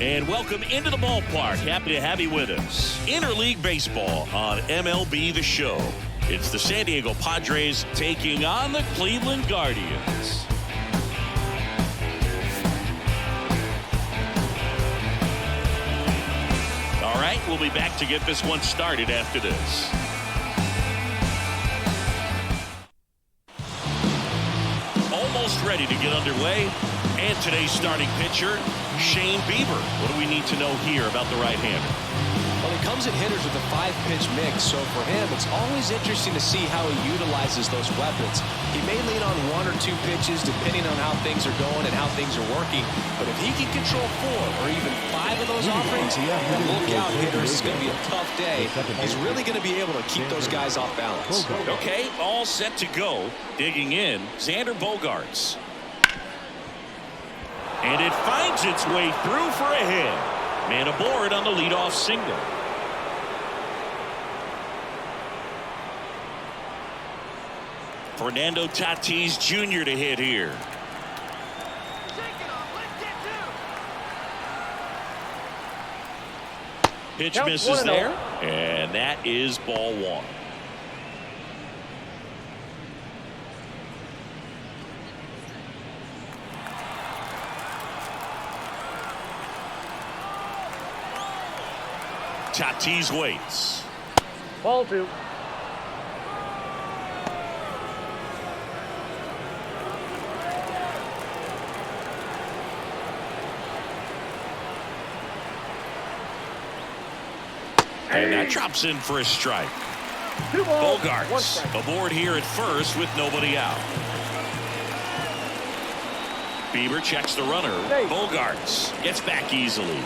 And welcome into the ballpark. Happy to have you with us. Interleague Baseball on MLB The Show. It's the San Diego Padres taking on the Cleveland Guardians. All right, we'll be back to get this one started after this. Almost ready to get underway. And today's starting pitcher, Shane Bieber. What do we need to know here about the right-hander? Well, he comes at hitters with a 5-pitch mix, so for him, it's always interesting to see how he utilizes those weapons. He may lean on 1 or 2 pitches depending on how things are going and how things are working, but if he can control 4 or even 5 of those offerings, look out, hitters. It's going to be a tough day. He's really going to be able to keep those guys off balance. Okay, all set to go. Digging in, Xander Bogaerts. And it finds its way through for a hit. Man aboard on the leadoff single. Fernando Tatis Jr. to hit here. Pitch misses there, and that is ball 1. Tatis waits. Ball 2. And that drops in for a strike. Bogaerts aboard here at first with nobody out. Bieber checks the runner. Bogaerts gets back easily.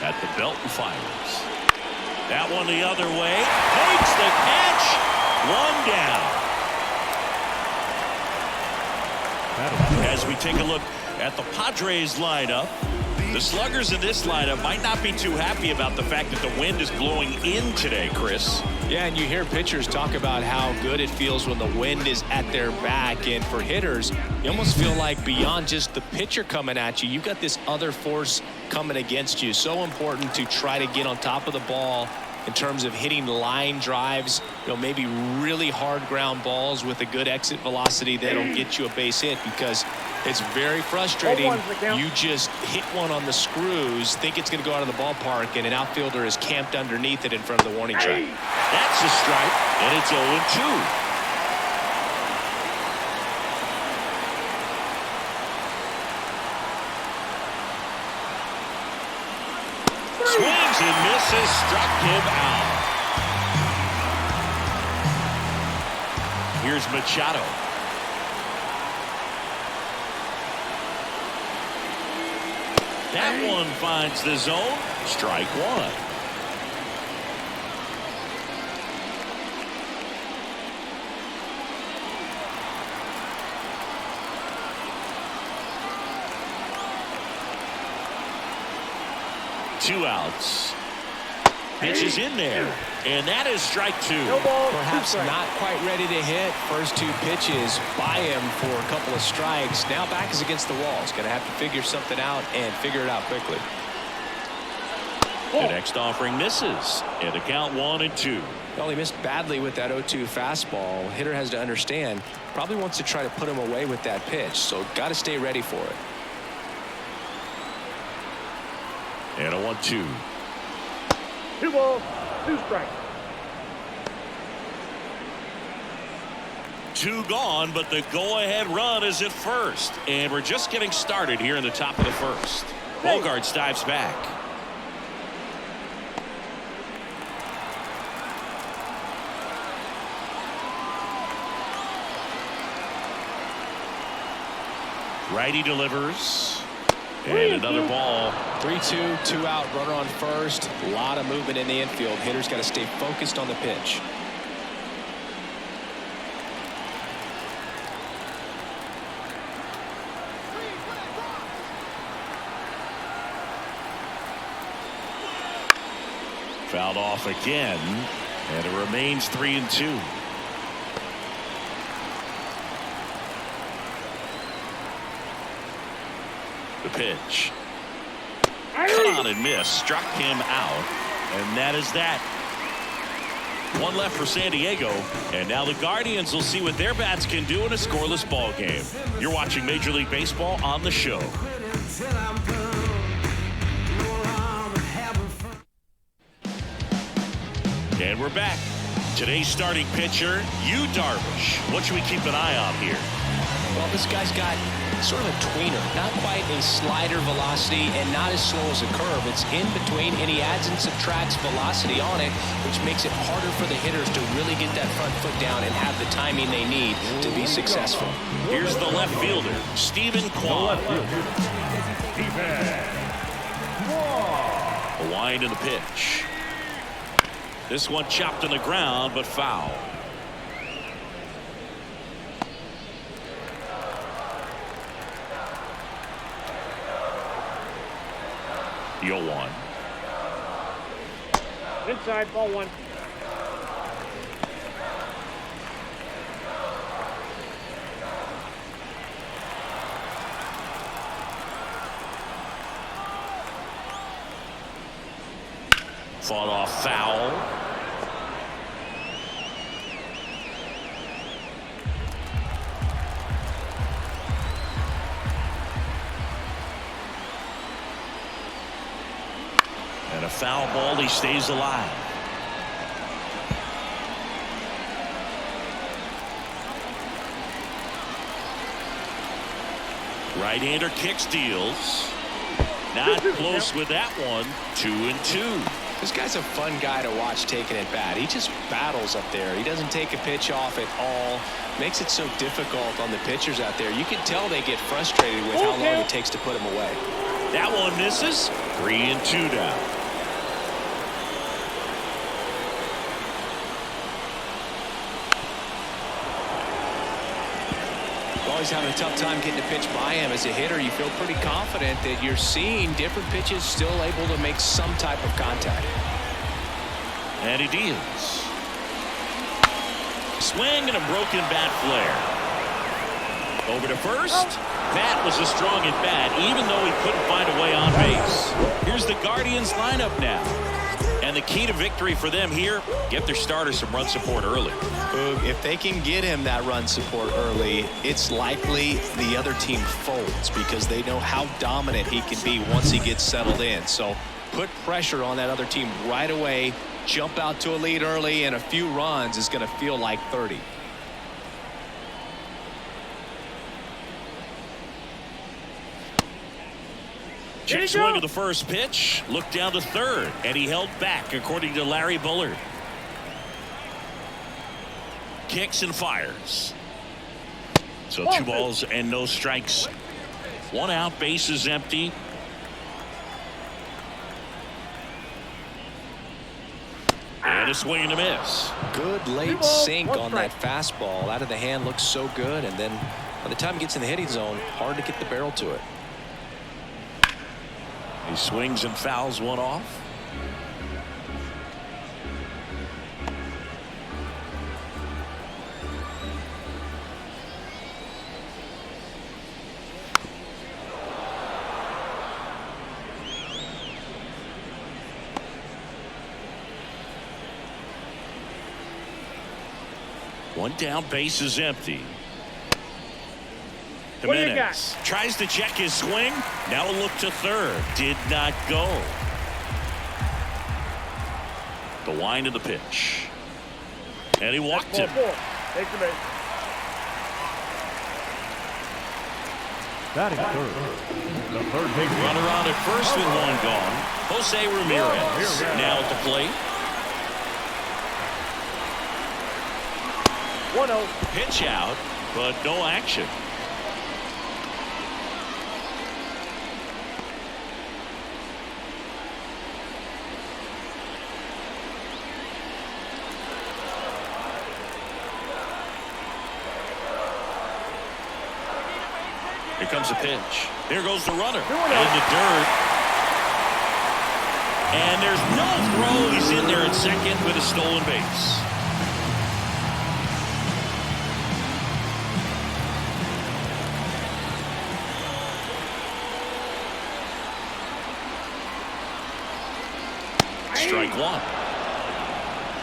At the belt and fires. That one the other way. Makes the catch. 1 down. As we take a look at the Padres lineup, the sluggers in this lineup might not be too happy about the fact that the wind is blowing in today, Chris. Yeah, and you hear pitchers talk about how good it feels when the wind is at their back. And for hitters, you almost feel like beyond just the pitcher coming at you, you've got this other force coming against you. So important to try to get on top of the ball in terms of hitting line drives, maybe really hard ground balls with a good exit velocity that'll get you a base hit, because it's very frustrating. You just hit one on the screws, think it's going to go out of the ballpark, and an outfielder is camped underneath it in front of the warning track. That's a strike, and it's 0-2. Swings and misses, struck him out. Here's Machado. That one finds the zone. Strike 1. Two outs. Pitch is in there, and that is strike 2. Perhaps not quite ready to hit. First 2 pitches by him for a couple of strikes. Now back is against the wall. He's going to have to figure something out and figure it out quickly. The next offering misses, and the count 1-2. Well, he missed badly with that 0-2 fastball. Hitter has to understand, probably wants to try to put him away with that pitch, so got to stay ready for it. And a 1-2. 2 balls, 2 strikes. 2 gone, but the go-ahead run is at first. And we're just getting started here in the top of the first. Bogaerts dives back. Righty delivers. And another ball. 3-2, 2 out, runner on first. A lot of movement in the infield. Hitter's got to stay focused on the pitch. Fouled off again, and it remains 3-2. The pitch. Cut on and miss. Struck him out. And that is that. One left for San Diego. And now the Guardians will see what their bats can do in a scoreless ball game. You're watching Major League Baseball on the show. And we're back. Today's starting pitcher, Yu Darvish. What should we keep an eye on here? Well, this guy's got sort of a tweener, not quite a slider velocity and not as slow as a curve. It's in between, and he adds and subtracts velocity on it, which makes it harder for the hitters to really get that front foot down and have the timing they need to be successful. Here's the left fielder, Stephen Kwan. The wind of the pitch. This one chopped on the ground, but foul. The 0-1. Inside, ball one. Fought off foul. And a foul ball, he stays alive. Right-hander kick steals. Not close with that one. 2-2. This guy's a fun guy to watch taking at bat. He just battles up there. He doesn't take a pitch off at all. Makes it so difficult on the pitchers out there. You can tell they get frustrated with how long it takes to put him away. That one misses. 3-2 down. Always having a tough time getting a pitch by him. As a hitter, you feel pretty confident that you're seeing different pitches still able to make some type of contact. And he deals. Swing and a broken bat flare. Over to first. That was a strong at bat, even though he couldn't find a way on base. Here's the Guardians lineup now. And the key to victory for them here, get their starter some run support early. If they can get him that run support early, it's likely the other team folds because they know how dominant he can be once he gets settled in. So put pressure on that other team right away. Jump out to a lead early, and a few runs is going to feel like 30. Check swing of the first pitch. Looked down to third, and he held back, according to Larry Bullard. Kicks and fires. So 2 balls and no strikes. 1 out, base is empty. And a swing and a miss. Good late sink on that fastball. Out of the hand, looks so good, and then by the time it gets in the hitting zone, hard to get the barrel to it. He swings and fouls one off. One down, base is empty. Jimenez tries to check his swing. Now a look to third. Did not go. The wind of the pitch. And he walked him. Take the base. Batting third. The third base Runner on at first with 1 gone. Jose Ramirez now at the plate. 1-0. Pitch out, but no action. Here comes a pitch. Here goes the runner in the dirt. And there's no throw. He's in there at second with a stolen base. Strike one.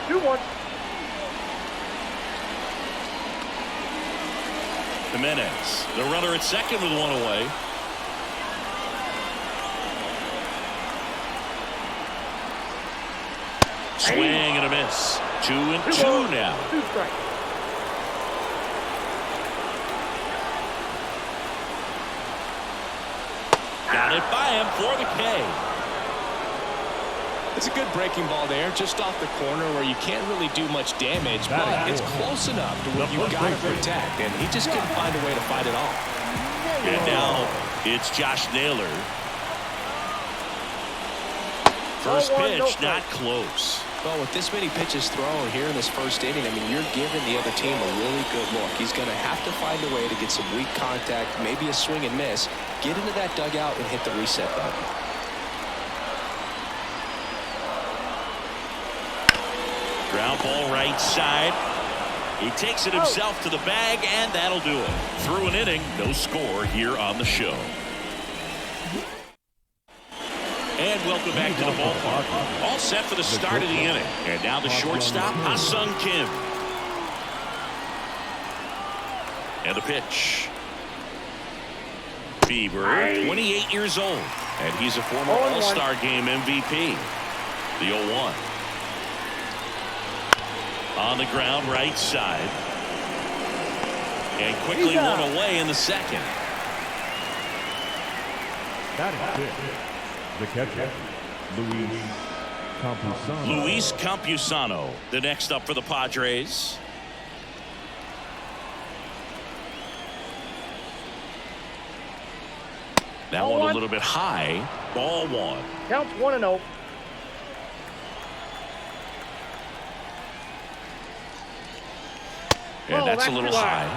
2-1. Jimenez, the runner at second with one away. Swing and a miss. 2-2 now. 2 strikes. Got it by him for the K. It's a good breaking ball there, just off the corner where you can't really do much damage, but it's close enough to where you've got to protect, and he just couldn't find a way to fight it off. And now it's Josh Naylor. First pitch, not close. Well, with this many pitches thrown here in this first inning, I mean, you're giving the other team a really good look. He's going to have to find a way to get some weak contact, maybe a swing and miss, get into that dugout and hit the reset button. Ground ball right side. He takes it himself to the bag, and that'll do it. Through an inning, no score here on the show. And welcome back to the ballpark. All set for the start of the inning. And now the shortstop, Ha-Sung Kim. And the pitch. Bieber, 28 years old. And he's a former All-Star Game MVP. The 0-1. On the ground, right side. And quickly one away in the second. That is it. The catcher, Luis Campusano. Luis Campusano, the next up for the Padres. That one a little bit high. Ball one. Counts 1-0. And that's a little high.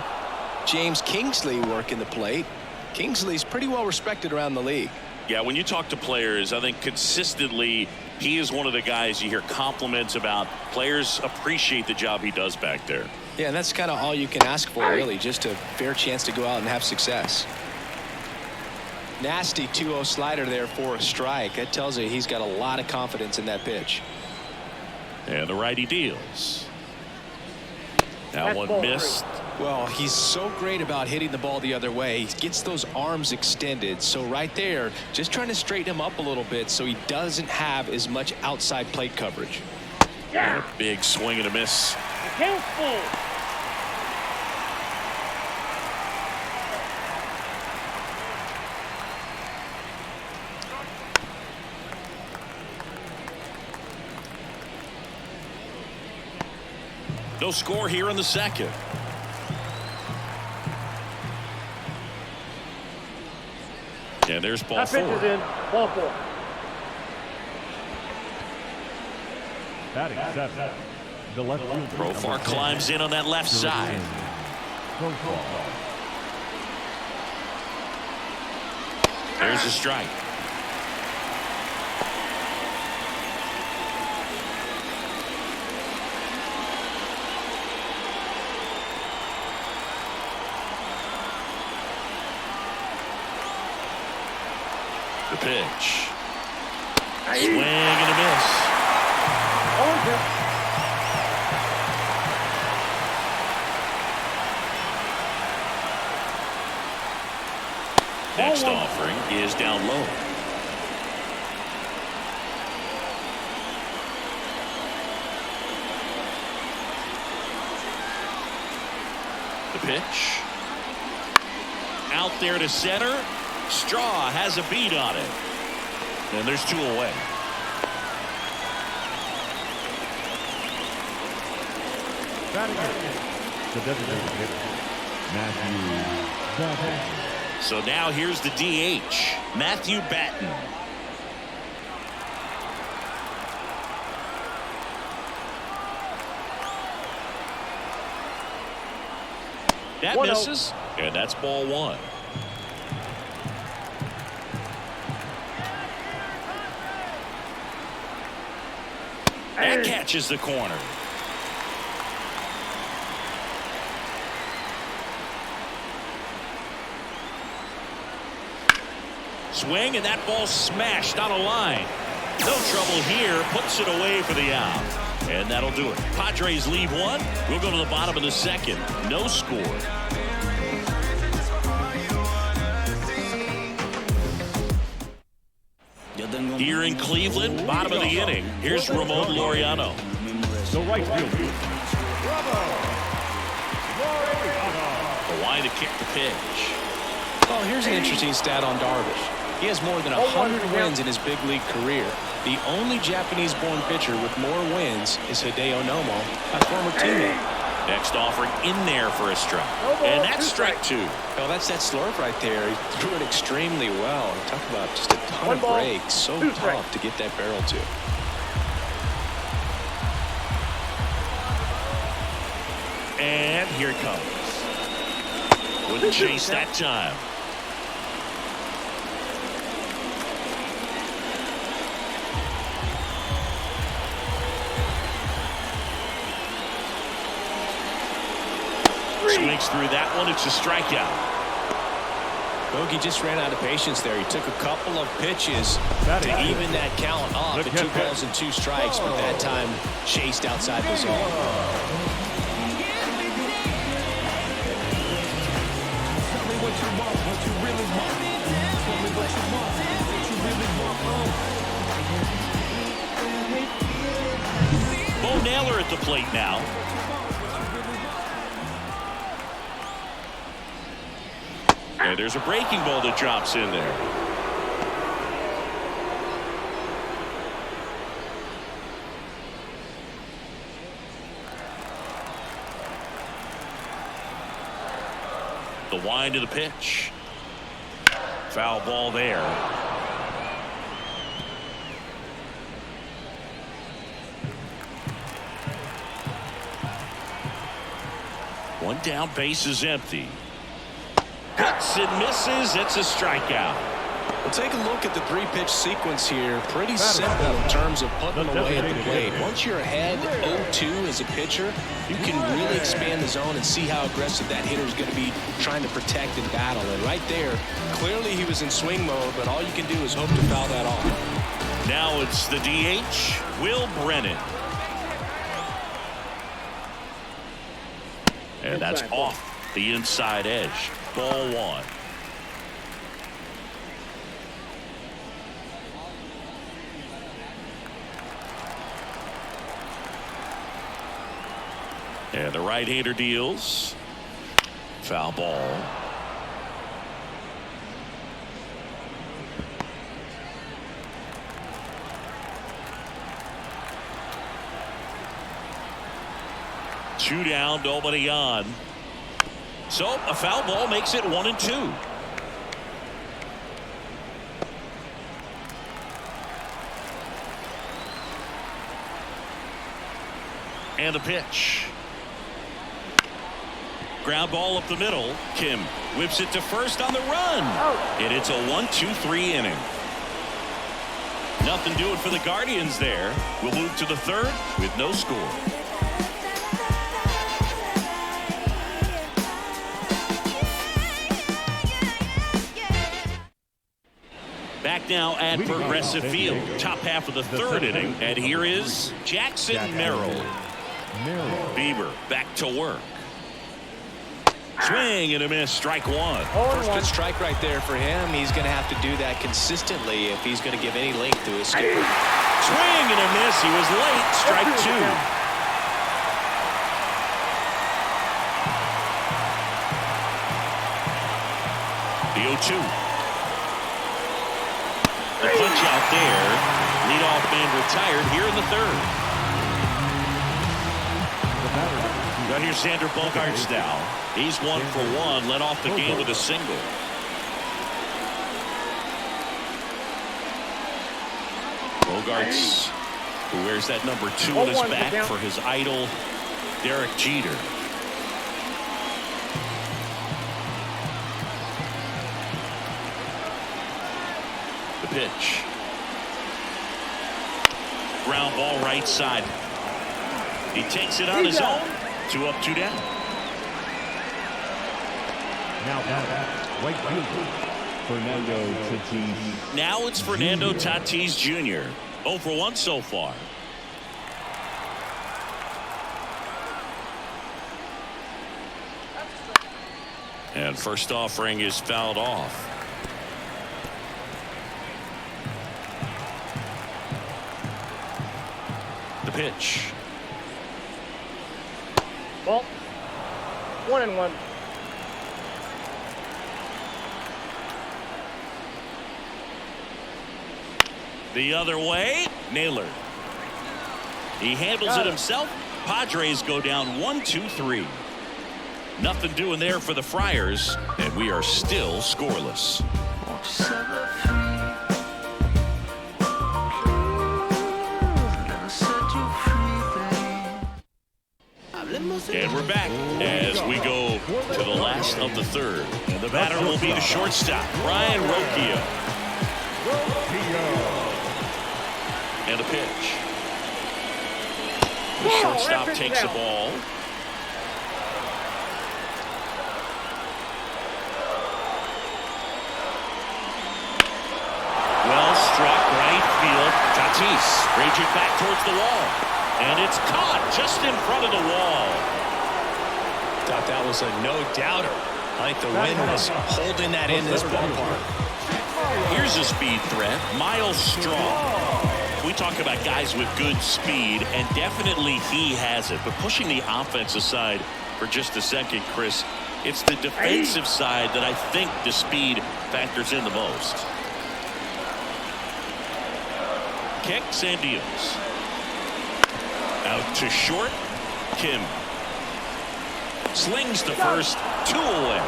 James Kingsley working the plate. Kingsley's pretty well respected around the league. Yeah, when you talk to players, I think consistently he is one of the guys you hear compliments about. Players appreciate the job he does back there. Yeah, and that's kind of all you can ask for, really, just a fair chance to go out and have success. Nasty 2-0 slider there for a strike. That tells you he's got a lot of confidence in that pitch. And the righty deals. That one missed. Well, he's so great about hitting the ball the other way. He gets those arms extended. So right there, just trying to straighten him up a little bit so he doesn't have as much outside plate coverage. And a big swing and a miss. The count's full. No score here in the second. And there's ball That pitch four. is in. Ball 4. Batting seven. The left fielder. Profar climbs in on that left side. There's a strike. The pitch. Swing and a miss. Next offering is down low. The pitch. Out there to center. Straw has a beat on it. And there's 2 away. The designated hitter, Matthew. So now here's the DH, Matthew Batten. That misses, and that's ball 1. That catches the corner. Swing, and that ball smashed out of line. No trouble here. Puts it away for the out. And that'll do it. Padres leave one. We'll go to the bottom of the second. No score. Here in Cleveland, bottom of the inning. Here's Ramon Laureano. The right fielder. The line to kick the pitch. Oh, here's an interesting stat on Darvish. He has more than 100 wins in his big league career. The only Japanese-born pitcher with more wins is Hideo Nomo, a former teammate. Next offering in there for a strike. And that's strike two. Well, that's that slurve right there. He threw it extremely well. Talk about just a ton of breaks. So tough to get that barrel to. And here it comes. Wouldn't chase that time. Swings through that one. It's a strikeout. Bogey just ran out of patience there. He took a couple of pitches to even that count up at 2 balls and 2 strikes, but that time chased outside the zone. Bo Naylor at the plate now. And there's a breaking ball that drops in there. The wind to the pitch. Foul ball there. One down, base is empty. Hits and misses. It's a strikeout. Well, take a look at the 3-pitch sequence here. Pretty simple in terms of putting them away at the plate. Once you're ahead 0-2 as a pitcher, you can really expand the zone and see how aggressive that hitter is going to be trying to protect and battle. And right there, clearly he was in swing mode, but all you can do is hope to foul that off. Now it's the DH, Will Brennan. And that's off the inside edge. Ball one. And the right-hander deals. Foul ball. Two down, nobody on. So a foul ball makes it 1-2. And the pitch. Ground ball up the middle. Kim whips it to first on the run. And it's a 1-2-3 inning. Nothing doing for the Guardians there. We'll move to the third with no score. Back now at Progressive Field, top half of the third inning, and here is Jackson Merrill. Bieber back to work. Swing and a miss, strike one. First good strike right there for him. He's going to have to do that consistently if he's going to give any length to his game. Swing and a miss, he was late, strike two. The 0-2. The punch out there. Leadoff man retired here in the third. Right here's Xander Bogaerts now. He's 1 for 1. Led off the game with a single. Bogaerts, who wears that number 2 on his back for his idol, Derek Jeter. The pitch. Ground ball right side. He takes it on his own. 2 up, 2 down. Now right fielder, Fernando Tatis. Now it's Fernando Tatis Jr. 0 for 1 so far. And first offering is fouled off. The pitch. Ball. 1-1. The other way. Naylor. He handles it himself. Padres go down 1-2-3. Nothing doing there for the Friars, and we are still scoreless. And we're back as we go to the last of the third. And the batter will be the shortstop, Ryan Rocchio. And a pitch. The shortstop takes the ball. Well struck, right field. Tatis raging back towards the wall. And it's caught just in front of the wall. Thought that was a no-doubter. I think the wind was holding that in this ballpark. Here's a speed threat, Miles Strong. We talk about guys with good speed, and definitely he has it. But pushing the offense aside for just a second, Chris, it's the defensive side that I think the speed factors in the most. Kicks and deals. Out to short. Kim slings to first, 2 away.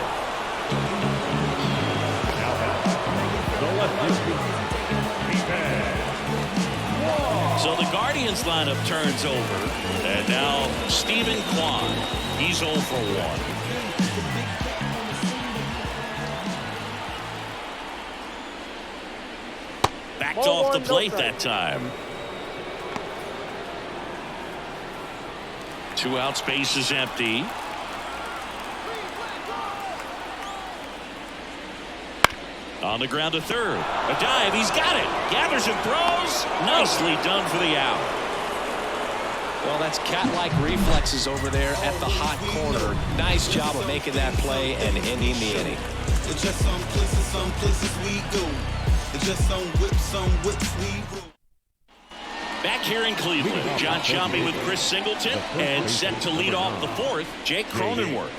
So the Guardians lineup turns over, and now Stephen Kwan. He's 0 for 1. Backed off the plate that time. 2 outs, base is empty. On the ground to third. A dive. He's got it. Gathers and throws. Nicely done for the out. Well, that's cat-like reflexes over there at the hot corner. Nice job of making that play and ending the inning. It's just some places we go. It's just some whips we roll. Back here in Cleveland, John Sciambi with Chris Singleton, and set to lead off the fourth, Jake Cronenworth.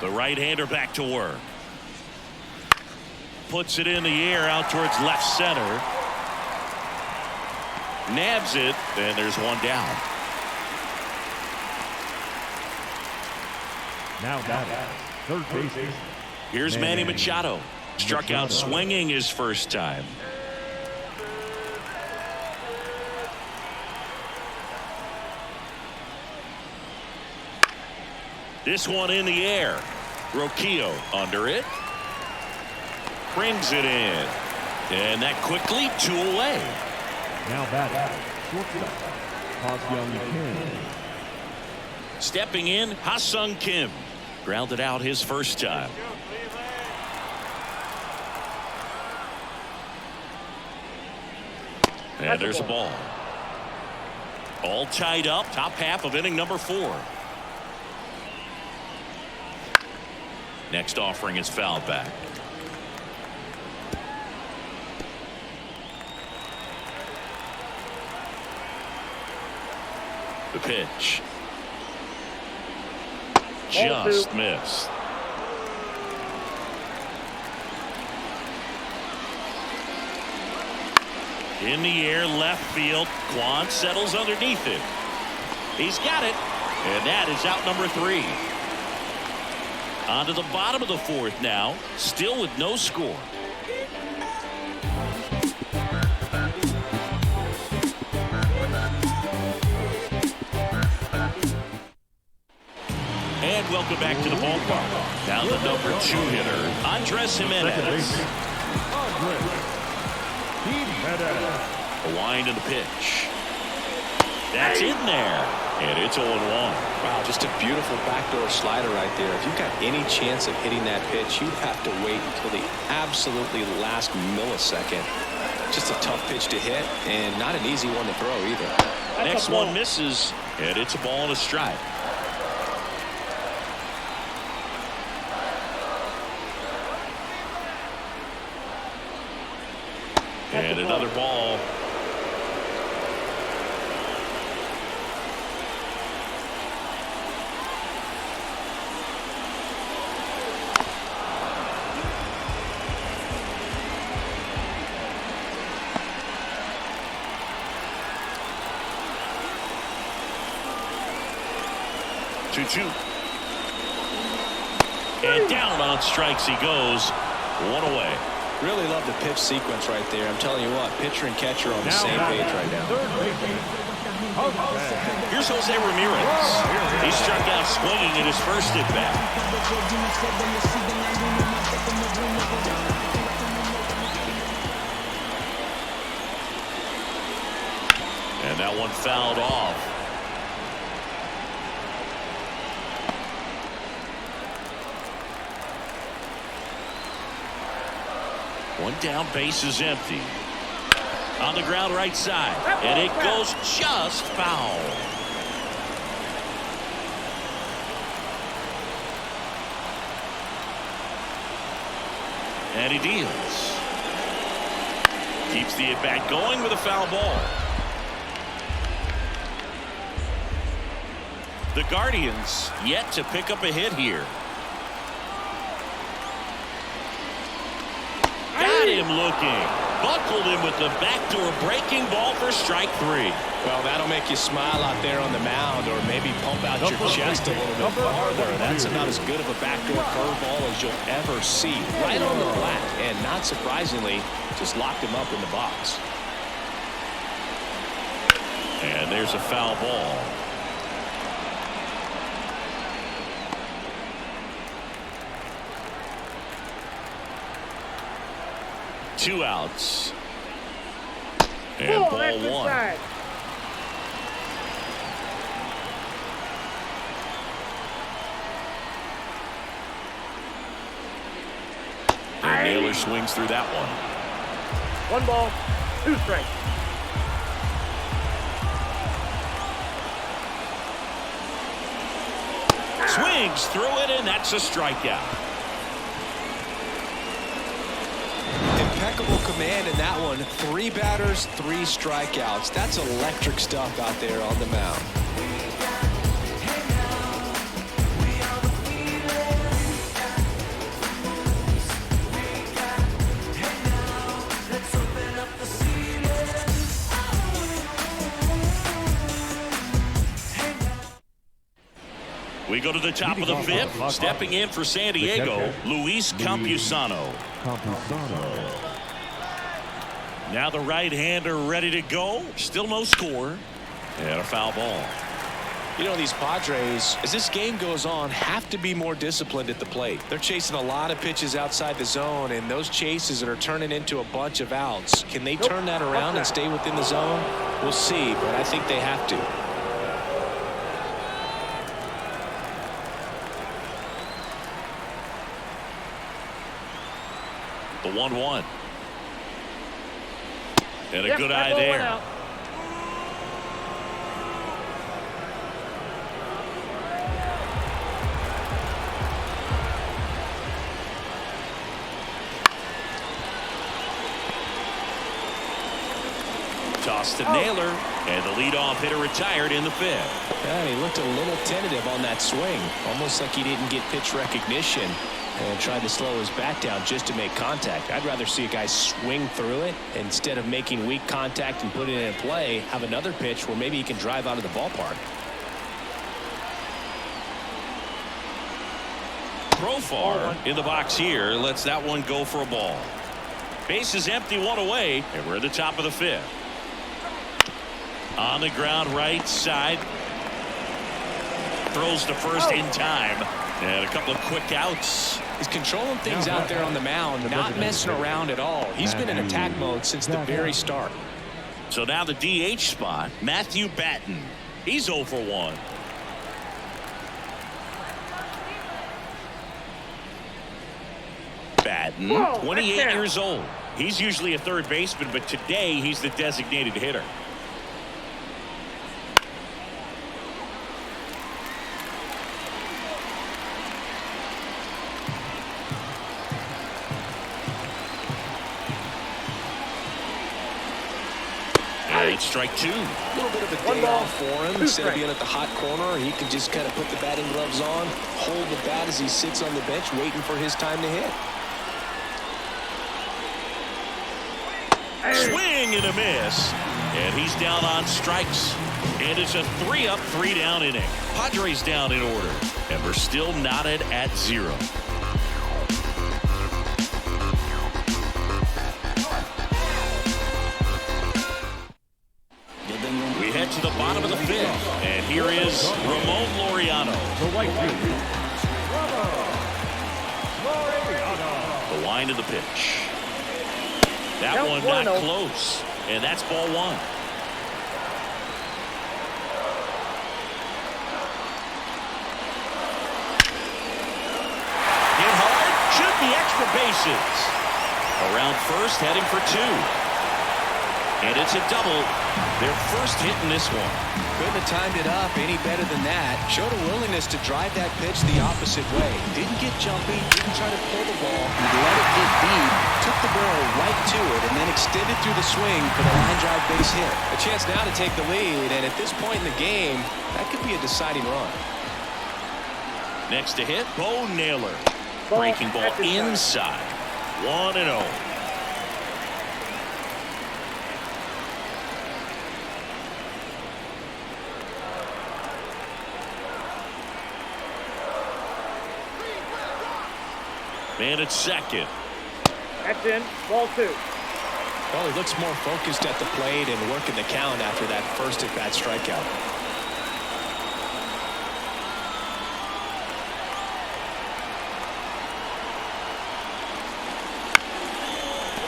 The right-hander back to work. Puts it in the air out towards left center. Nabs it, and there's one down. Now batting, third baseman. Here's Manny Machado. Struck out swinging his first time. This one in the air. Rocchio under it. Brings it in. And that quickly 2 away. Now batting, shortstop, Ha-Seong Kim. Stepping in, Ha-Seong Kim. Grounded out his first time. And there's a ball. All tied up, top half of inning number 4. Next offering is fouled back. The pitch. Just missed. In the air, left field. Kwan settles underneath it. He's got it. And that is out number 3. On to the bottom of the fourth now. Still with no score. And welcome back to the ballpark. Now the number 2 hitter, Andres Jimenez. The wind and the pitch. That's in there. And it's 0-1. Wow, just a beautiful backdoor slider right there. If you've got any chance of hitting that pitch, you have to wait until the absolutely last millisecond. Just a tough pitch to hit, and not an easy one to throw either. Next one misses, and it's a ball and a strike. And another ball. Two. And down on strikes he goes. One away. Really love the pitch sequence right there. I'm telling you what, pitcher and catcher are on the same page right now. Here's Jose Ramirez. He struck out swinging in his first at bat. And that one fouled off. One down, base is empty. On the ground right side. And it goes just foul. And he deals. Keeps the at-bat going with a foul ball. The Guardians yet to pick up a hit here. Got him looking. Buckled him with the backdoor breaking ball for strike 3. Well, that'll make you smile out there on the mound, or maybe pump out your chest a little bit farther. That's about as good of a backdoor curveball as you'll ever see. Right on the flat, and not surprisingly, just locked him up in the box. And there's a foul ball. Two outs. And ball one. And Naylor swings through that one. 1 ball, 2 strikes. Swings through it, and that's a strikeout. Impeccable command in that one. 3 batters, 3 strikeouts. That's electric stuff out there on the mound. We go to the top of the 5th. Stepping in for San Diego, Luis Campusano. Now the right-hander ready to go. Still no score. And a foul ball. You know, these Padres, as this game goes on, have to be more disciplined at the plate. They're chasing a lot of pitches outside the zone, and those chases that are turning into a bunch of outs. Can they turn that around and stay within the zone? We'll see, but I think they have to. The 1-1. And a good eye there. Toss to Naylor, and the leadoff hitter retired in the 5th. Yeah, he looked a little tentative on that swing, almost like he didn't get pitch recognition and tried to slow his bat down just to make contact. I'd rather see a guy swing through it instead of making weak contact and putting it in play, have another pitch where maybe he can drive out of the ballpark. Profar in the box here lets that one go for a ball. Base is empty, 1 away, and we're at the top of the 5th. On the ground right side. Throws to first in time. And a couple of quick outs. He's controlling things out there on the mound, not messing around at all. He's been in attack mode since the very start. So now the DH spot, Matthew Batten. He's 0 for 1. Batten, 28 years old. He's usually a third baseman, but today he's the designated hitter. It's strike 2. A little bit of a day off for him. Instead of being at the hot corner, he can just kind of put the batting gloves on, hold the bat as he sits on the bench waiting for his time to hit. Swing and a miss. And he's down on strikes. And it's a 3-up, 3-down inning. Padres down in order. And we're still knotted at 0. We head to the bottom of the 5th. And here is Ramon Laureano. The right fielder, The line of the pitch. That one not close. And that's ball 1. Hit hard. Should be extra bases. Around first, heading for 2. And it's a double. Their first hit in this one. Couldn't have timed it up any better than that. Showed a willingness to drive that pitch the opposite way. Didn't get jumpy, didn't try to pull the ball. He let it get deep, took the barrel right to it, and then extended through the swing for the line drive base hit. A chance now to take the lead, and at this point in the game, that could be a deciding run. Next to hit, Bo Naylor. Breaking ball inside. 1-0. Man at second. That's in. Ball 2. Well, he looks more focused at the plate and working the count after that first at-bat strikeout.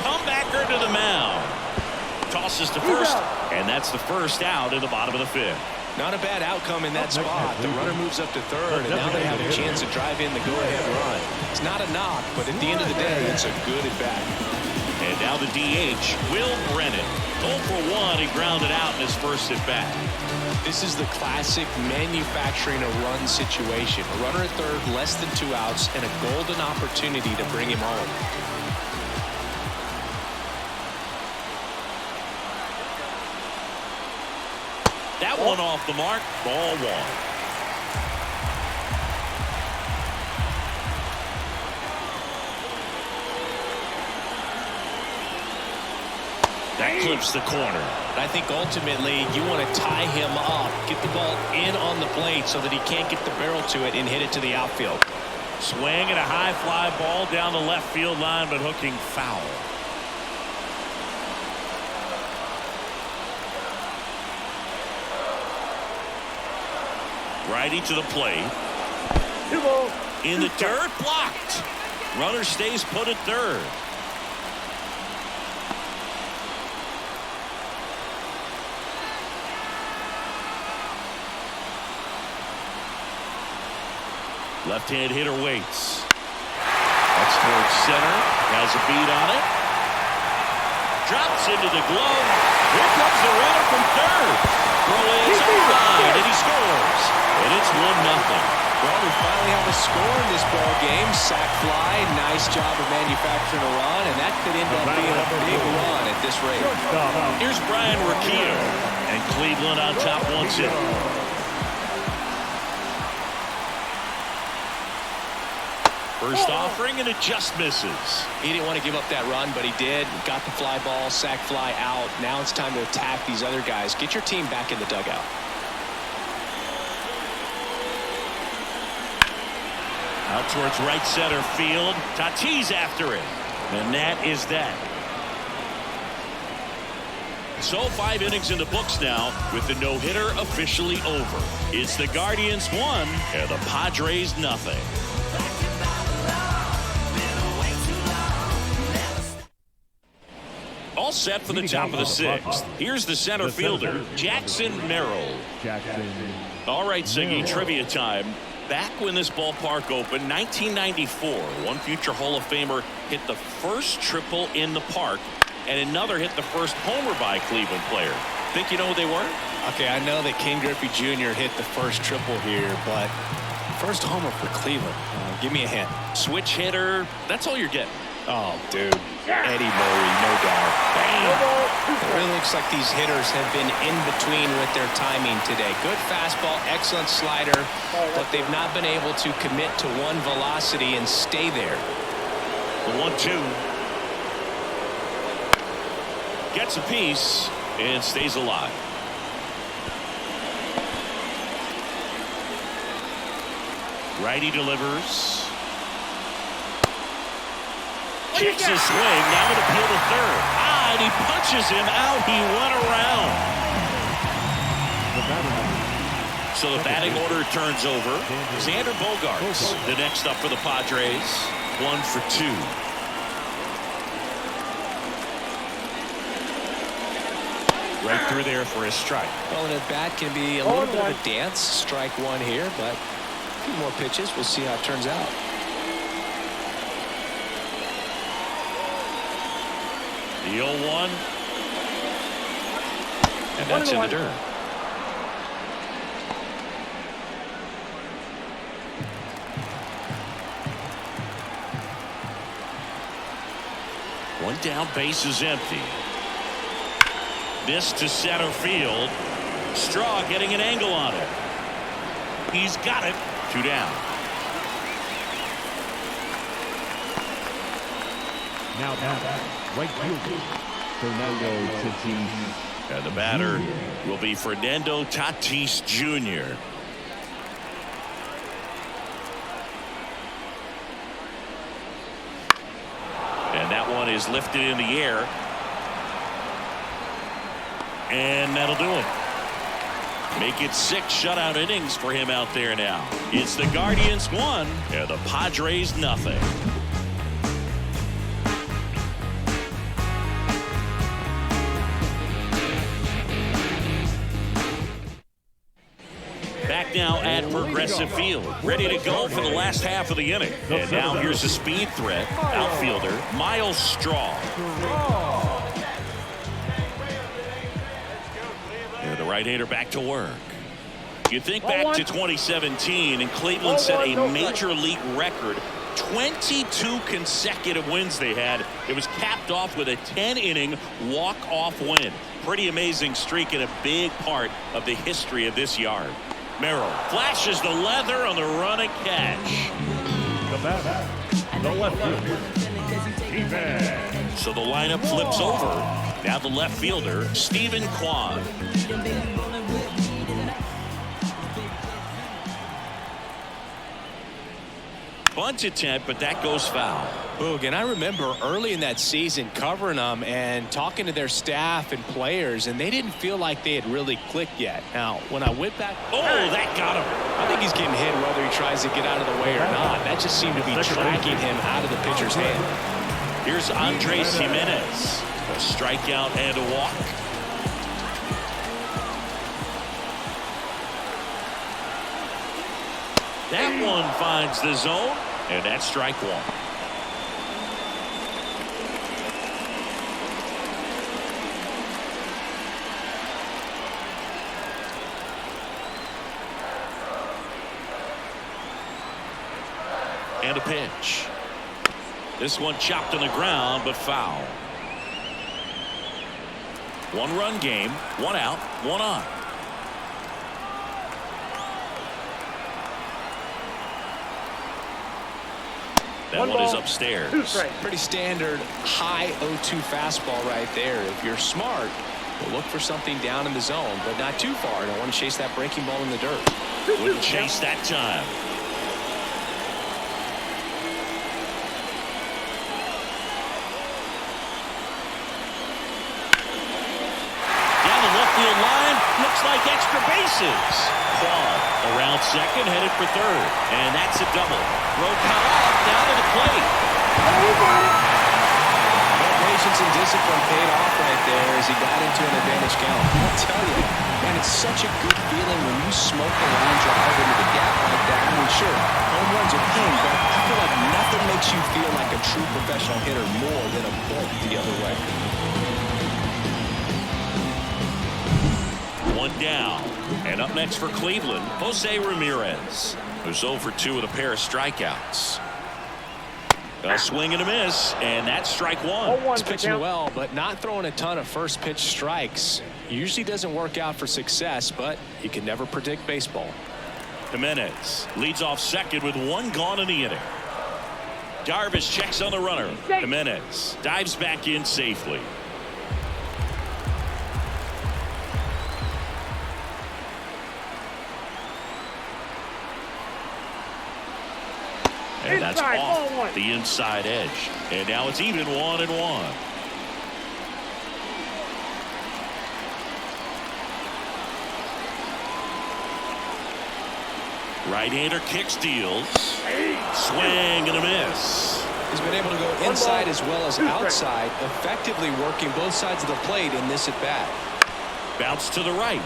Comebacker to the mound. Tosses to first, and that's the first out in the bottom of the 5th. Not a bad outcome in that spot. The runner moves up to third, and now they have a chance to drive in the go-ahead run. It's not a knock, but at the end of the day, it's a good at-bat. And now the DH, Will Brennan. 0 for 1, he grounded out in his first at-bat. This is the classic manufacturing a run situation. A runner at third, less than 2 outs, and a golden opportunity to bring him home. That one off the mark. Ball 1. That clips the corner. I think ultimately you want to tie him up, get the ball in on the plate so that he can't get the barrel to it and hit it to the outfield. Swing and a high fly ball down the left field line, but hooking foul. Righty to the plate. 2 balls. In the dirt, blocked. Runner stays put at third. Left-hand hitter waits. That's towards center. Has a beat on it. Drops into the glove. Here comes the runner from third. Throw is on the line, and he scores. And it's 1-0. Well, we finally have a score in this ball game. Sac fly, nice job of manufacturing a run, and that could end up being a big run at this rate. Here's Brian Riccio, and Cleveland on top 1-0. First offering, and it just misses. He didn't want to give up that run, but he did. Got the fly ball, sac fly out. Now it's time to attack these other guys. Get your team back in the dugout. Out towards right center field. Tatis after it. And that is that. So 5 innings in the books now with the no-hitter officially over. It's the Guardians 1 and the Padres 0. set for the top of the 6th. Here's the center fielder, Jackson Merrill. All right, Siggy, trivia time. Back when this ballpark opened, 1994, one future Hall of Famer hit the first triple in the park, and another hit the first homer by a Cleveland player. Think you know who they were? Okay, I know that Ken Griffey Jr. hit the first triple here, but first homer for Cleveland. Give me a hint. Switch hitter. That's all you're getting. Oh, dude. Eddie Murray, no doubt. It really looks like these hitters have been in between with their timing today. Good fastball, excellent slider, but they've not been able to commit to one velocity and stay there. The 1-2. Gets a piece and stays alive. Righty delivers. Kicks his swing. Now an appeal to third. And he punches him out. He went around. So the batting order turns over. Xander Bogaerts, the next up for the Padres. 1 for 2. Right through there for his strike. Well, and at bat can be a little bit of a dance. Strike 1 here, but a few more pitches. We'll see how it turns out. The 0-1. And that's in the dirt. One down, base is empty. This to center field. Straw getting an angle on it. He's got it. 2 down. Now back, right fielder, Fernando Tatis. And the batter will be Fernando Tatis Jr. And that one is lifted in the air. And that'll do it. Make it 6 shutout innings for him out there now. It's the Guardians 1 and the Padres nothing. Back now at Progressive Field, ready to go for the last half of the inning. And now here's a speed threat, outfielder Miles Straw. And the right-hander back to work. You think back to 2017, and Cleveland set a major league record. 22 consecutive wins they had. It was capped off with a 10-inning walk-off win. Pretty amazing streak and a big part of the history of this yard. Merrill flashes the leather on the run and catch. The batter, the left fielder, So the lineup flips over. Now the left fielder, Stephen Kwan. Bunt attempt, but that goes foul. Boog, and I remember early in that season covering them and talking to their staff and players, and they didn't feel like they had really clicked yet. Now, when I went back, that got him. I think he's getting hit whether he tries to get out of the way or not. That just seemed to be tracking him out of the pitcher's hand. Here's Andres Jimenez. A strikeout and a walk. That one finds the zone, and that's strike 1. And a pitch. This one chopped on the ground, but foul. 1-run game, 1 out, 1 on. That one is upstairs. Pretty standard high 0-2 fastball right there. If you're smart, you'll look for something down in the zone, but not too far. Don't want to chase that breaking ball in the dirt. Wouldn't chase that time. Down the left field line, looks like extra bases. Quad around second, headed for third, and that's a double. Throw cut off, down to the plate. Well, patience and discipline paid off right there as he got into an advantage count. I'll tell you, man, it's such a good feeling when you smoke the line drive into the gap like that. I mean, sure, home runs are king, but I feel like nothing makes you feel like a true professional hitter more than a bolt the other way. One down. And up next for Cleveland, Jose Ramirez, who's 0 for 2 with a pair of strikeouts. A swing and a miss, and that's strike one. He's pitching well, but not throwing a ton of first pitch strikes. Usually doesn't work out for success, but you can never predict baseball. Jimenez leads off second with 1 gone in the inning. Darvish checks on the runner. Jimenez dives back in safely. And that's off the inside edge. And now it's even 1-1. Right-hander kick steals. Swing and a miss. He's been able to go inside as well as outside, effectively working both sides of the plate in this at-bat. Bounce to the right.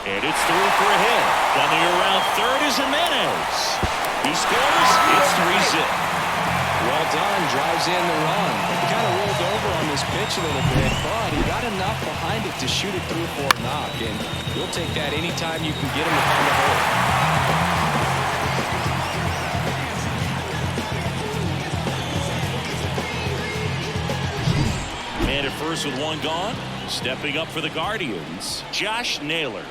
And it's through for a hit. Coming around third is Jimenez. He scores. It's 3-0. Well done. Drives in the run. He kind of rolled over on this pitch a little bit, but he got enough behind it to shoot it through for a knock. And you'll take that anytime you can get him to find a hole. Man at first with 1 gone. Stepping up for the Guardians, Josh Naylor.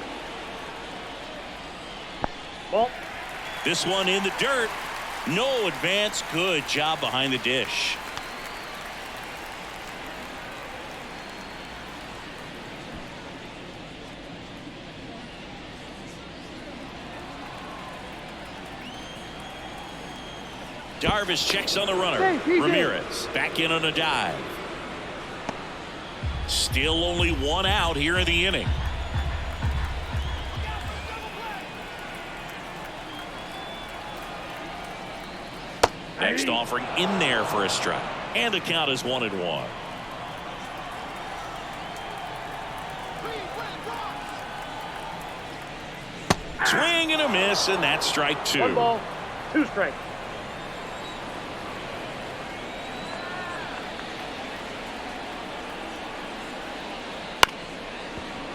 Ball. This one in the dirt. No advance. Good job behind the dish. Darvish checks on the runner. Ramirez back in on a dive. Still only 1 out here in the inning. Next offering in there for a strike. And the count is 1-1. Swing and a miss, and that's strike 2. 1 ball, 2 strikes.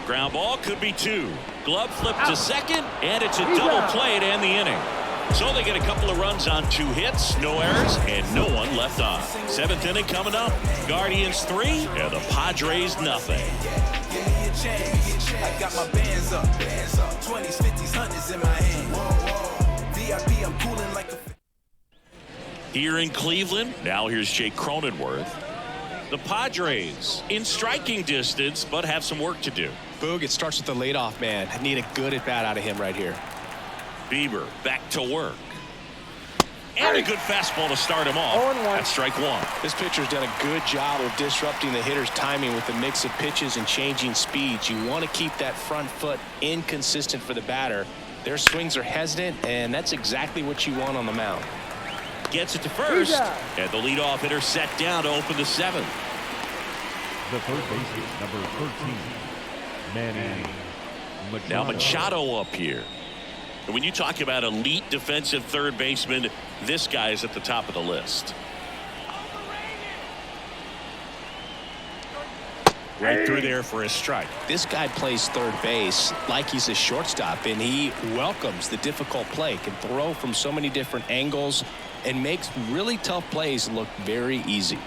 Ground ball could be 2. Glove flip to second, and it's a double play to end the inning. So they get a couple of runs on 2 hits, no errors, and no one left on. 7th inning coming up. Guardians 3 and the Padres nothing. I got my bands up. 20s, 50s, 100s in my hand. VIP, I'm cooling like a... Here in Cleveland, now here's Jake Cronenworth. The Padres in striking distance, but have some work to do. Boog, it starts with the leadoff man. I need a good at-bat out of him right here. Bieber back to work. And a good fastball to start him off. That's strike 1. This pitcher's done a good job of disrupting the hitter's timing with the mix of pitches and changing speeds. You want to keep that front foot inconsistent for the batter. Their swings are hesitant, and that's exactly what you want on the mound. Gets it to first, and the leadoff hitter set down to open the 7th. The third baseman, number 13, Manny Machado. Now Machado up here. And when you talk about elite defensive third baseman, this guy is at the top of the list. Right through there for a strike. This guy plays third base like he's a shortstop, and he welcomes the difficult play, can throw from so many different angles, and makes really tough plays look very easy.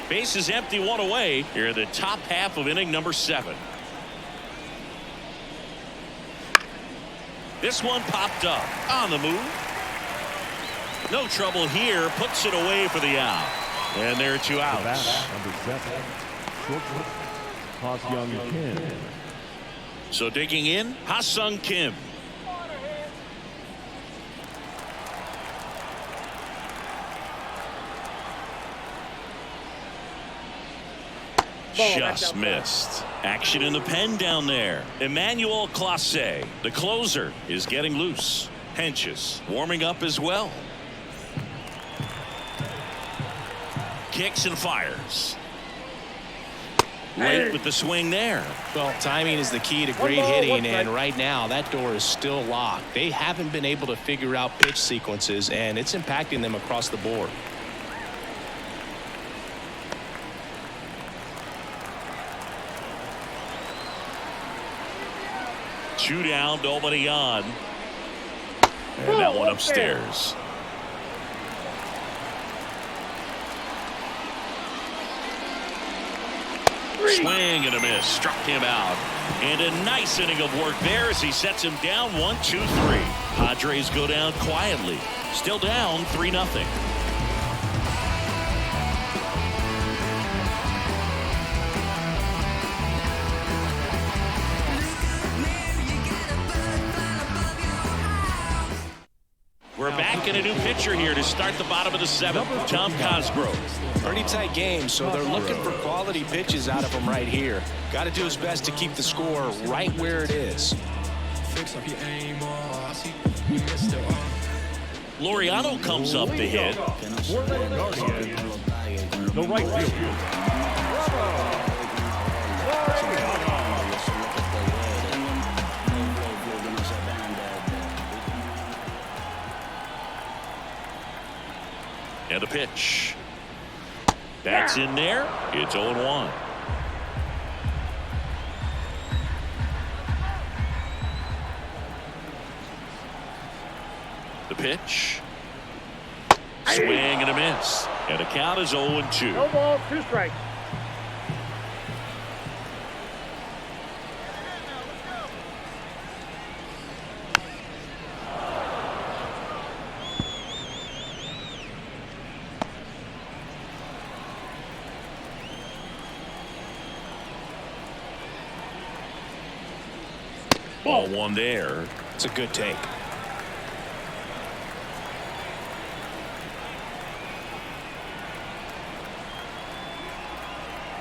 Base is empty, 1 away. Here in the top half of inning number 7. This one popped up on the move. No trouble here. Puts it away for the out. And there are 2 outs. Number 7, shortstop, Ha-Seong Kim. So digging in, Ha-Seong Kim. Just missed. Action in the pen down there. Emmanuel Clase, the closer, is getting loose. Henches warming up as well. Kicks and fires. Late with the swing there. Well, timing is the key to great hitting, and right now that door is still locked. They haven't been able to figure out pitch sequences, and it's impacting them across the board. Two down, nobody on. And that one upstairs. Swing and a miss. Struck him out. And a nice inning of work there as he sets him down 1-2-3. Padres go down quietly. Still down 3-0. We're back in a new pitcher here to start the bottom of the seventh. Tom Cosgrove. Pretty tight game, so they're looking for quality pitches out of him right here. Got to do his best to keep the score right where it is. Laureano comes up to hit. The right fielder. And a pitch. That's in there. It's 0-1. The pitch. Swing and a miss. And the count is 0-2. No ball, 2 strikes. Ball one there. It's a good take.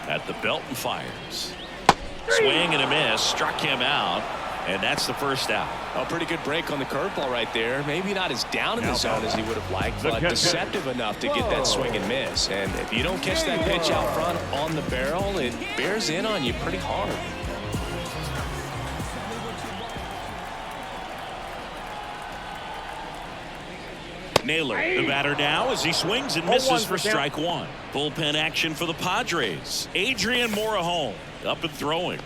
At the belt and fires. Swing and a miss. Struck him out. And that's the first out. A pretty good break on the curveball right there. Maybe not as down in the zone as he would have liked, but deceptive enough to get that swing and miss. And if you don't catch that pitch out front on the barrel, it bears in on you pretty hard. Naylor, the batter now, as he swings and misses for strike one. Bullpen action for the Padres. Adrian Morejon up and throwing.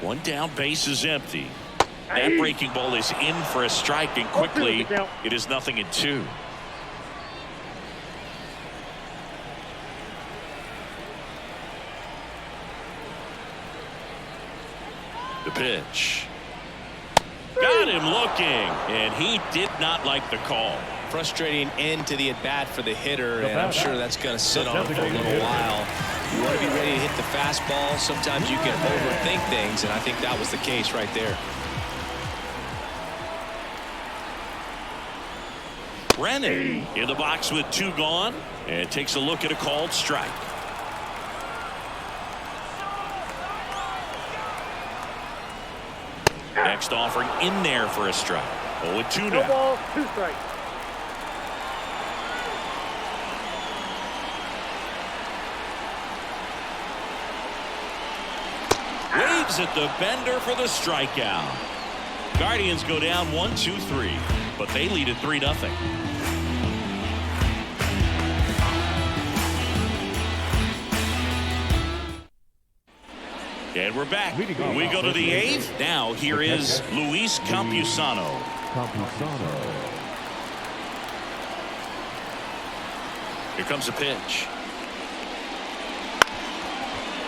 One down, base is empty. That breaking ball is in for a strike, and quickly it is 0-2. The pitch. Got him looking, and he did not like the call. Frustrating end to the at-bat for the hitter, and I'm sure that's going to sit on him for a little while. You want to be ready to hit the fastball. Sometimes you can overthink things, and I think that was the case right there. Brennan in the box with 2 gone, and takes a look at a called strike. Next offering in there for a strike. 0-2 now. No ball, 2 strikes. Waves at the bender for the strikeout. Guardians go down 1-2-3, but they lead at 3-0. And we're back. We go to the 8th. Now here is Luis Campusano. Here comes a pitch.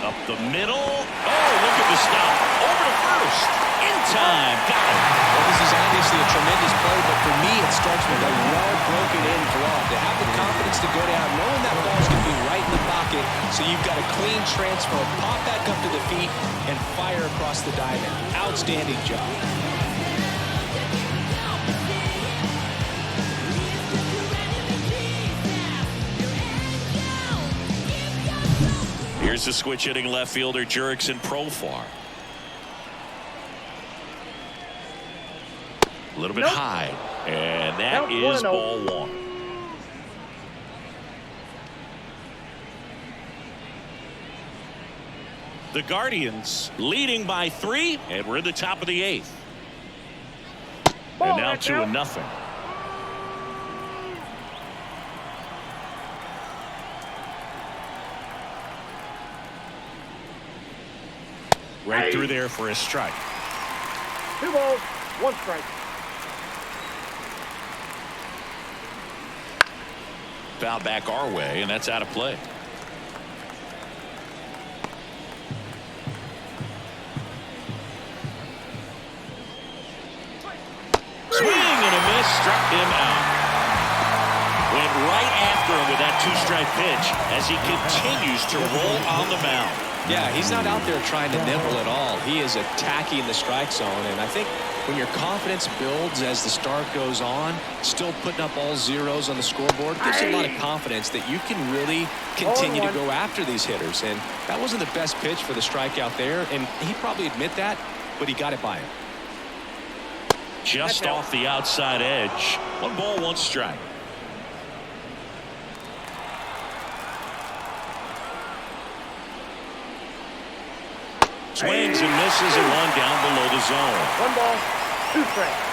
Up the middle. Oh, look at the stop. Over to first. In time. Got it. Well, this is obviously a tremendous play, but for me, it starts with a well-broken-in glove. To have the confidence to go down, knowing that ball's going to be right in the pocket, so you've got a clean transfer, pop back up to the feet, and fire across the diamond. Outstanding job. Here's the switch hitting left fielder Jurickson Profar. A little bit high, and that is ball one. The Guardians leading by 3, and we're in the top of the 8th. And now 2-0. Right through there for a strike. 2 balls, 1 strike. Foul back our way, and that's out of play. Swing and a miss, struck him out. Went right after him with that 2-strike pitch as he continues to roll on the mound. Yeah, he's not out there trying to nibble at all. He is attacking the strike zone, and I think when your confidence builds as the start goes on, still putting up all zeros on the scoreboard gives you a lot of confidence that you can really continue to go after these hitters. And that wasn't the best pitch for the strikeout there, and he'd probably admit that, but he got it by him. Just off the outside edge. 1 ball, 1 strike. Swings and misses and 1 down below the zone. 1 ball, 2 strikes.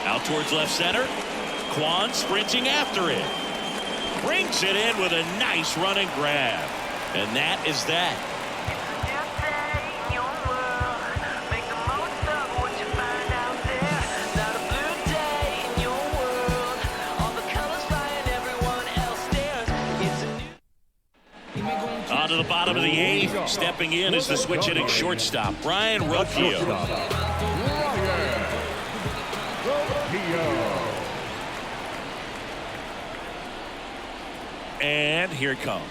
Out towards left center. Kwan sprinting after it. Brings it in with a nice running grab. And that is that. On to the bottom of the 8th. Stepping in is the switch hitting shortstop, Brian Rocchio. And here it comes.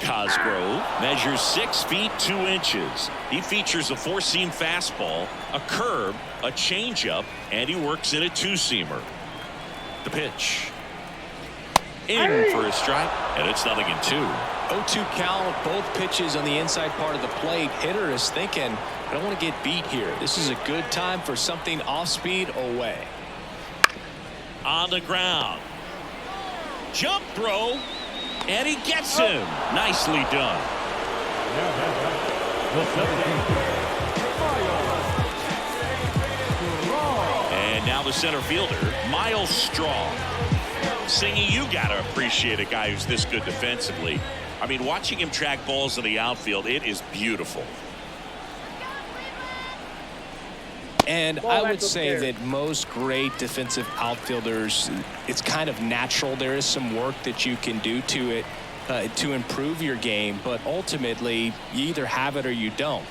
Cosgrove measures 6 feet 2 inches. He features a 4-seam fastball, a curve, a changeup, and he works in a 2-seamer. The pitch. In for a strike, and it's 0-2. 0-2 count, both pitches on the inside part of the plate. Hitter is thinking, I don't want to get beat here. This is a good time for something off speed away. On the ground. Jump throw. And he gets him. Nicely done. And now the center fielder, Miles Straw. Singy, you got to appreciate a guy who's this good defensively. I mean, watching him track balls in the outfield, it is beautiful. And I would say that most great defensive outfielders, it's kind of natural. There is some work that you can do to it to improve your game, but ultimately you either have it or you don't.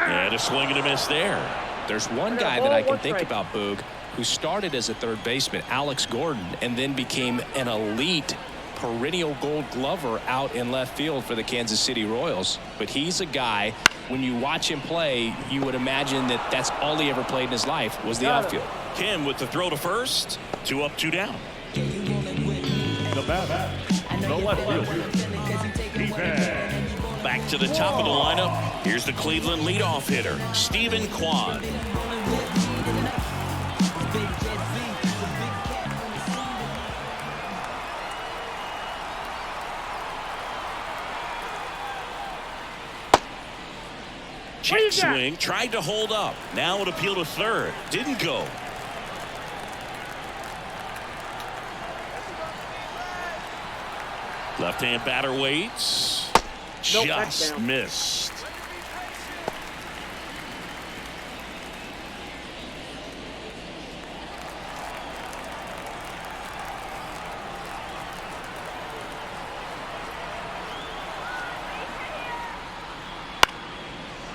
And a swing and a miss there. There's one guy that I can think about, Boog, who started as a third baseman, Alex Gordon, and then became an elite perennial Gold Glover out in left field for the Kansas City Royals. But he's a guy, when you watch him play, you would imagine that that's all he ever played in his life was the outfield. Kim with the throw to first. 2 up, 2 down. The batter, the left fielder, defense. Back to the top of the lineup. Here's the Cleveland leadoff hitter, Stephen Kwan. Check swing, tried to hold up. Now it appeal to third. Didn't go. Left-hand batter waits. Just missed.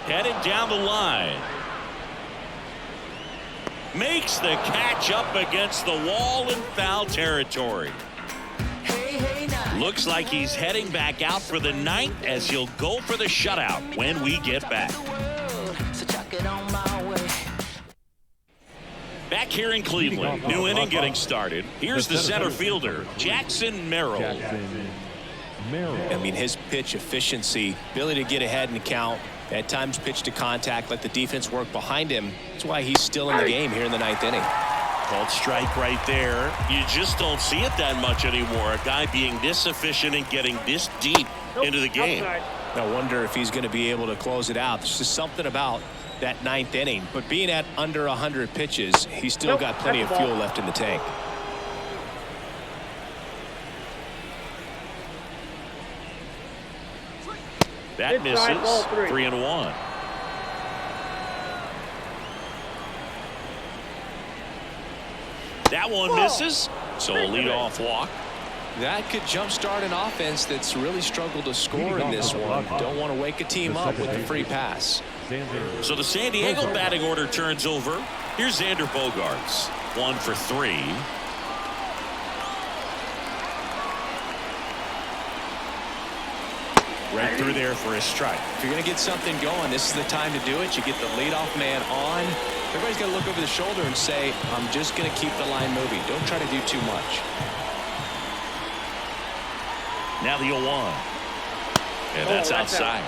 Headed down the line. Makes the catch up against the wall in foul territory. Hey, hey, now. Looks like he's heading back out for the ninth as he'll go for the shutout when we get back. Back here in Cleveland, new inning getting started. Here's the center fielder, Jackson Merrill. I mean, his pitch efficiency, ability to get ahead in the count, at times pitch to contact, let the defense work behind him. That's why he's still in the game here in the ninth inning. Called strike right there. You just don't see it that much anymore. A guy being this efficient and getting this deep into the game. I wonder if he's going to be able to close it out. There's just something about that ninth inning. But being at under 100 pitches, he's still got plenty of fuel left in the tank. That misses. 3-1. That one misses. So a leadoff walk. That could jumpstart an offense that's really struggled to score in this one. Don't want to wake a team up with the free pass. So the San Diego batting order turns over. Here's Xander Bogaerts. 1 for 3. Right through there for a strike. If you're going to get something going, this is the time to do it. You get the leadoff man on. Everybody's got to look over the shoulder and say, I'm just going to keep the line moving. Don't try to do too much. Now the 0-1. And that's outside.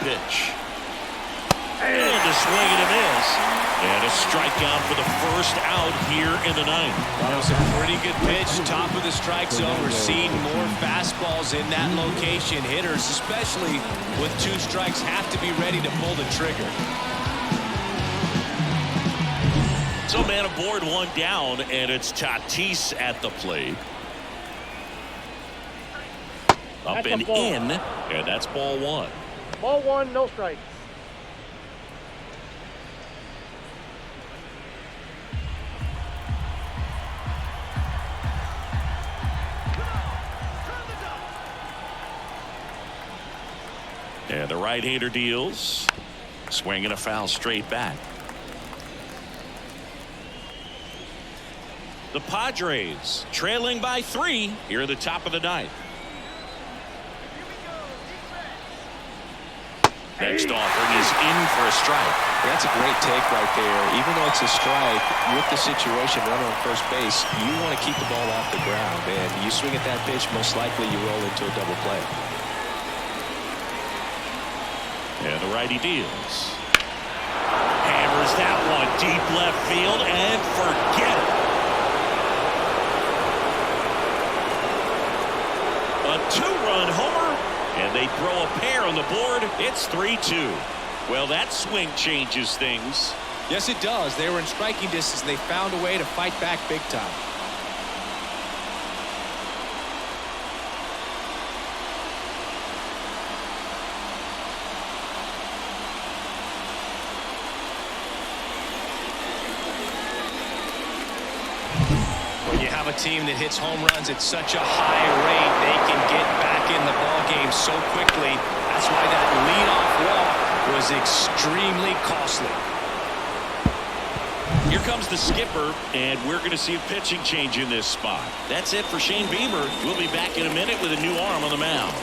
Pitch. And a swing and a miss. And a strikeout for the first out here in the ninth. That was a pretty good pitch. Top of the strike zone. We're seeing more fastballs in that location. Hitters, especially with 2 strikes, have to be ready to pull the trigger. So man aboard, 1 down, and it's Tatis at the plate. Up and in, and that's ball 1. Ball 1, no strikes. And the right-hander deals. Swing and a foul straight back. The Padres trailing by 3 here at the top of the ninth. Next offering is in for a strike. That's a great take right there. Even though it's a strike, with the situation running on first base, you want to keep the ball off the ground. And you swing at that pitch, most likely you roll into a double play. And the righty deals. Hammers that one deep left field and forget it. A 2-run homer. And they throw a pair on the board. It's 3-2. Well, that swing changes things. Yes, it does. They were in striking distance. They found a way to fight back big time. When you have a team that hits home runs at such a high rate, they can get back in the ball game so quickly. That's why that leadoff walk was extremely costly. Here comes the skipper, and we're going to see a pitching change in this spot. That's it for Shane Bieber. We'll be back in a minute with a new arm on the mound.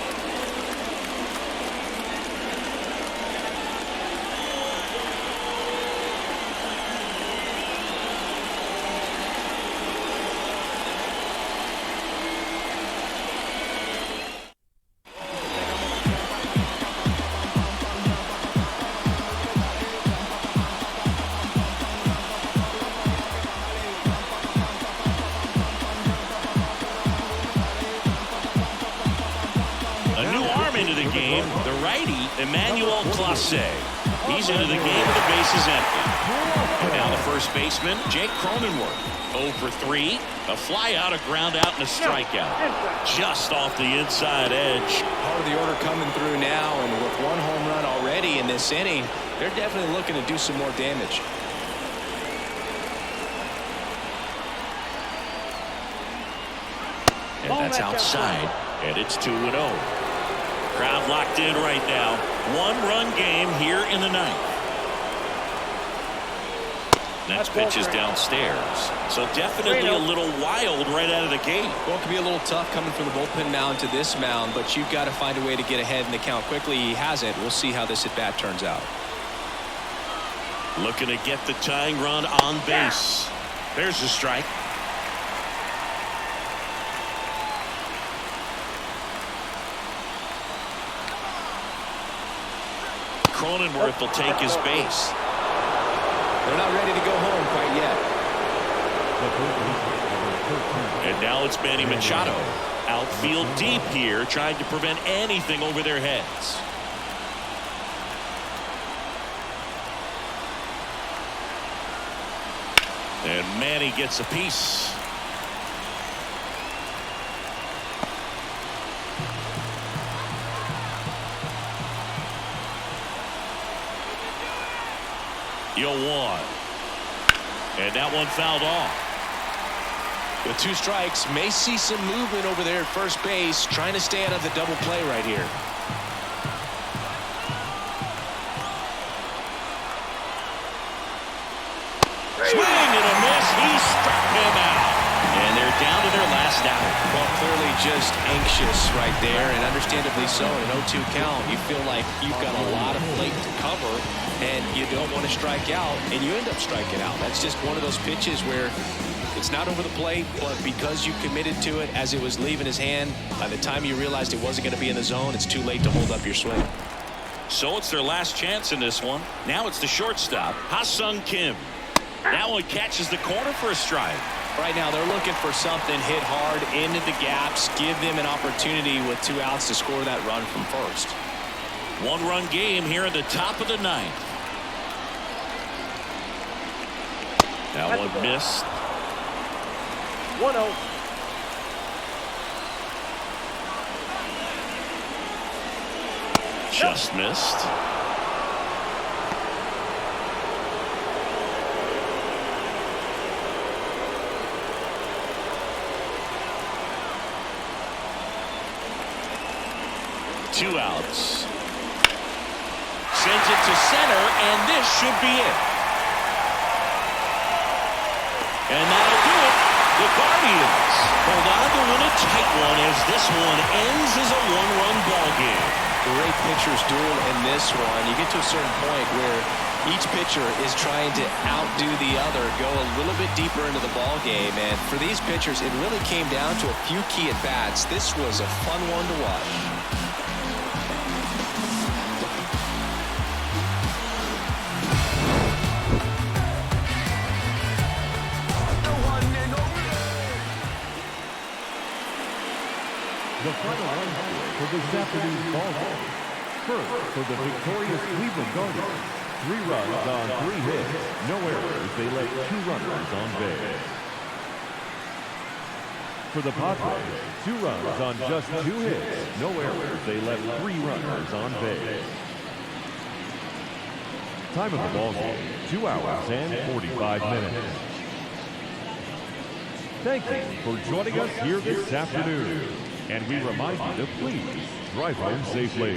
He's into the game with the bases empty. And now the first baseman, Jake Cronenworth. 0 for 3. A fly out, a ground out, and a strikeout. Just off the inside edge. Part of the order coming through now, and with 1 home run already in this inning, they're definitely looking to do some more damage. And that's outside. And it's 2-0. Crowd locked in right now. 1-run game here in the ninth. Next pitch is downstairs. So definitely a little wild right out of the gate. Well, it can be a little tough coming from the bullpen mound to this mound, but you've got to find a way to get ahead in the count quickly. He hasn't. We'll see how this at bat turns out. Looking to get the tying run on base. There's the strike. Cronenworth will take his base. They're not ready to go home quite yet. And now it's Manny Machado. Outfield deep here, trying to prevent anything over their heads. And Manny gets a piece. You'll one. And that one fouled off. With 2 strikes, may see some movement over there at first base, trying to stay out of the double play right here. Swing and a miss. He struck him out. And they're down to their last out. Well, clearly just anxious right there, and understandably so. In an 0-2 count, you feel like you've got a lot of plate to cover, and you don't want to strike out, and you end up striking out. That's just one of those pitches where it's not over the plate, but because you committed to it as it was leaving his hand, by the time you realized it wasn't going to be in the zone, it's too late to hold up your swing. So it's their last chance in this one. Now it's the shortstop, Ha-Sung Kim. That one catches the corner for a strike. Right now they're looking for something, hit hard into the gaps, give them an opportunity with 2 outs to score that run from first. 1-run game here in the top of the ninth. That one missed. 1-0. Just missed. Two outs. Sends it to center, and this should be it. And that'll do it. The Guardians hold on to win a tight one as this one ends as a 1-run ball game. Great pitchers duel in this one. You get to a certain point where each pitcher is trying to outdo the other, go a little bit deeper into the ball game, and for these pitchers it really came down to a few key at bats. This was a fun one to watch. The final run for this afternoon's ball game. First, for the victorious Cleveland Guardians, 3 runs on 3 hits, no errors. They left 2 runners on base. For the Padres, 2 runs on just 2 hits, no errors. They left 3 runners on base. Time of the ball game, 2 hours and 45 minutes. Thank you for joining us here this afternoon. And we remind you to please drive home safely.